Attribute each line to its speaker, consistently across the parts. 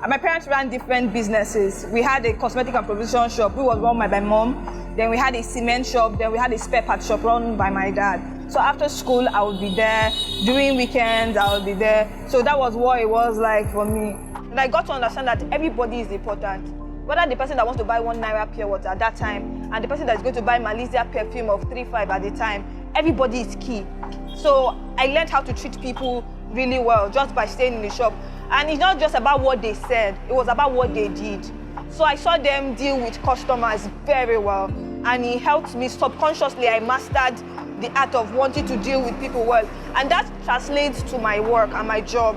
Speaker 1: My parents ran different businesses. We had a cosmetic and provision shop, which was run by my mom. Then we had a cement shop. Then we had a spare part shop run by my dad. So after school, I would be there. During weekends, I would be there. So that was what it was like for me. And I got to understand that everybody is important. Whether the person that wants to buy 1 naira pure water at that time and the person that's going to buy Malaysia perfume of 3.5 at the time, everybody is key. So I learned how to treat people really well just by staying in the shop. And it's not just about what they said, it was about what they did. So I saw them deal with customers very well, and it helped me subconsciously. I mastered the art of wanting to deal with people well, and that translates to my work and my job.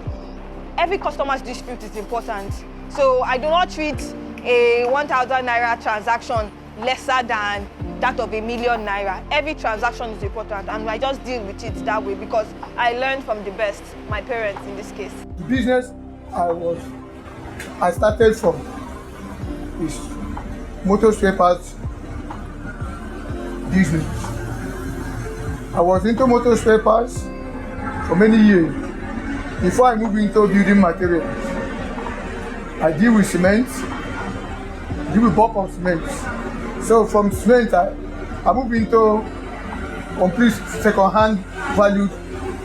Speaker 1: Every customer's dispute is important. So I do not treat a 1,000 naira transaction lesser than that of a million naira. Every transaction is important, and I just deal with it that way because I learned from the best, my parents in this case.
Speaker 2: The business I started from is motor spare parts business. I was into motor spare parts for many years before I moved into building materials. I deal with cement, deal with bulk of cement. So from cement, I moved into complete second-hand valued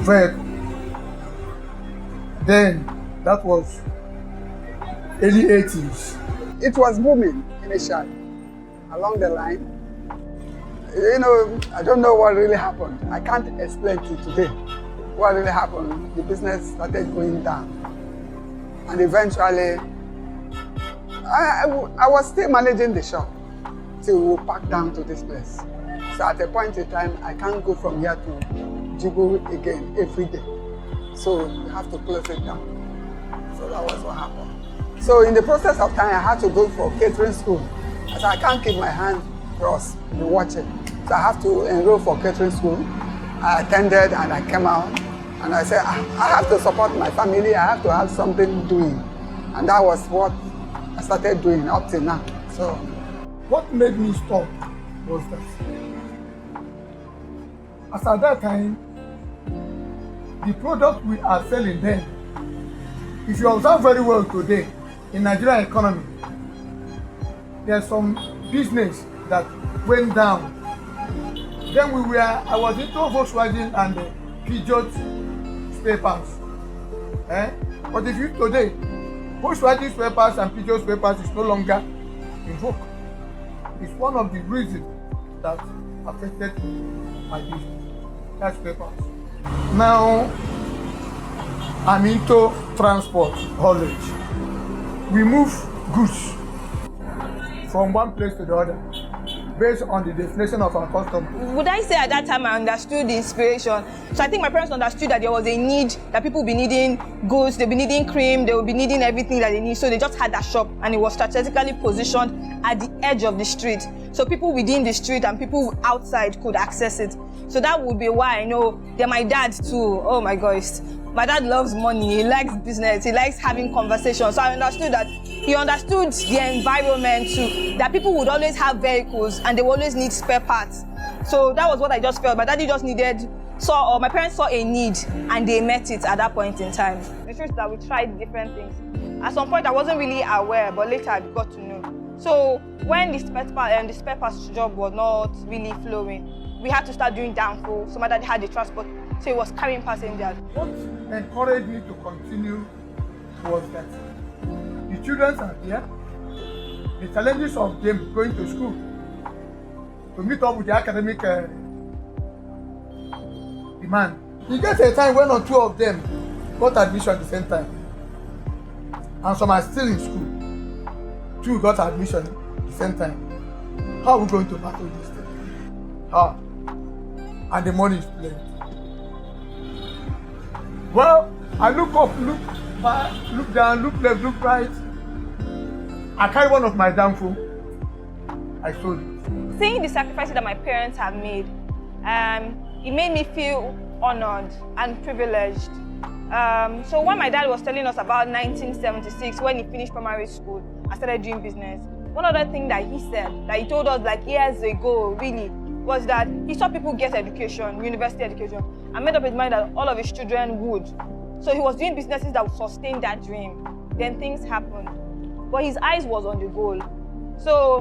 Speaker 2: vehicle. Then that was early 80s.
Speaker 3: It was booming initially along the line. You know, I don't know what really happened. I can't explain it today. What really happened, the business started going down. And eventually, I was still managing the shop till we packed down to this place. So at a point in time, I can't go from here to Djibouti again every day. So we have to close it down. So that was what happened. So in the process of time, I had to go for catering school. So I can't keep my hands crossed and watching. So I have to enroll for catering school. I attended and I came out. And I said, I have to support my family. I have to have something doing. And that was what I started doing up till now. So
Speaker 2: what made me stop was that as at that time, the product we are selling then, if you observe very well today, in Nigerian economy, there's some business that went down. Then I was into Volkswagen and Peugeot spare parts. But if you today, Volkswagen spare parts and Peugeot spare parts is no longer in vogue. It's one of the reasons that affected my business. That's spare parts. Now, I'm into transport haulage. We move goods from one place to the other based on the definition of our customer.
Speaker 1: Would I say at that time I understood the inspiration? So I think my parents understood that there was a need, that people will be needing goods, they'll be needing cream, they will be needing everything that they need. So they just had that shop, and it was strategically positioned at the edge of the street. So people within the street and people outside could access it. So that would be why I know that my dad too, oh my gosh, my dad loves money, he likes business, he likes having conversations. So I understood that he understood the environment too, that people would always have vehicles and they would always need spare parts. So that was what I just felt. My daddy just my parents saw a need and they met it at that point in time. The truth is that we tried different things. At some point I wasn't really aware, but later I got to know. So when the spare parts job was not really flowing, we had to start doing downfall. So my dad had the transport, so he was carrying passengers.
Speaker 2: What encouraged me to continue was that the children are there, the challenges of them going to school, to meet up with the academic demand. You get a time when or two of them got admission at the same time, and some are still in school. Two got admission at the same time. How are we going to battle this thing? How? And the money is plenty. Well, I look up, look back, look down, look left, look right. I carry one of my downfall. I sold it.
Speaker 1: Seeing the sacrifices that my parents have made, it made me feel honored and privileged. So when my dad was telling us about 1976, when he finished primary school and started doing business, one other thing that he said, that he told us like years ago, really, was that he saw people get education, university education, and made up his mind that all of his children would. So he was doing businesses that would sustain that dream. then things happened. But his eyes was on the goal. So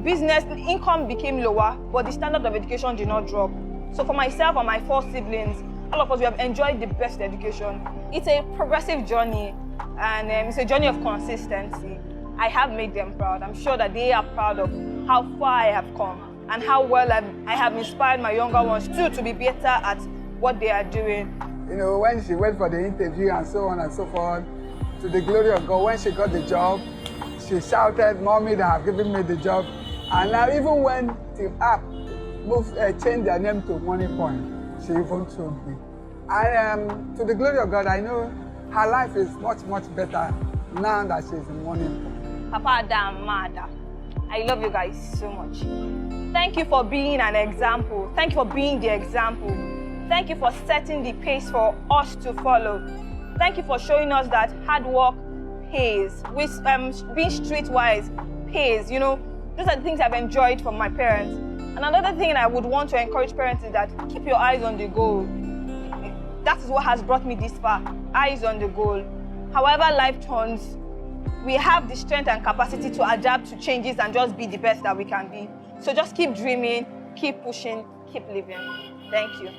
Speaker 1: business income became lower, but the standard of education did not drop. So for myself and my 4 siblings, all of us, we have enjoyed the best education. It's a progressive journey, and it's a journey of consistency. I have made them proud. I'm sure that they are proud of how far I have come and how well I have inspired my younger ones too to be better at what they are doing.
Speaker 3: You know, when she went for the interview and so on and so forth, to the glory of God, when she got the job, she shouted, "Mommy, they have given me the job." And now even when the app changed their name to Money Point, she even told me. And to the glory of God, I know her life is much, much better now that she's in Money Point.
Speaker 1: Papa and Mada, I love you guys so much. Thank you for being an example. Thank you for being the example. Thank you for setting the pace for us to follow. Thank you for showing us that hard work pays. With being streetwise pays. You know, those are the things I've enjoyed from my parents. And another thing I would want to encourage parents is that keep your eyes on the goal. That is what has brought me this far. Eyes on the goal. However life turns, we have the strength and capacity to adapt to changes and just be the best that we can be. So just keep dreaming, keep pushing, keep living. Thank you.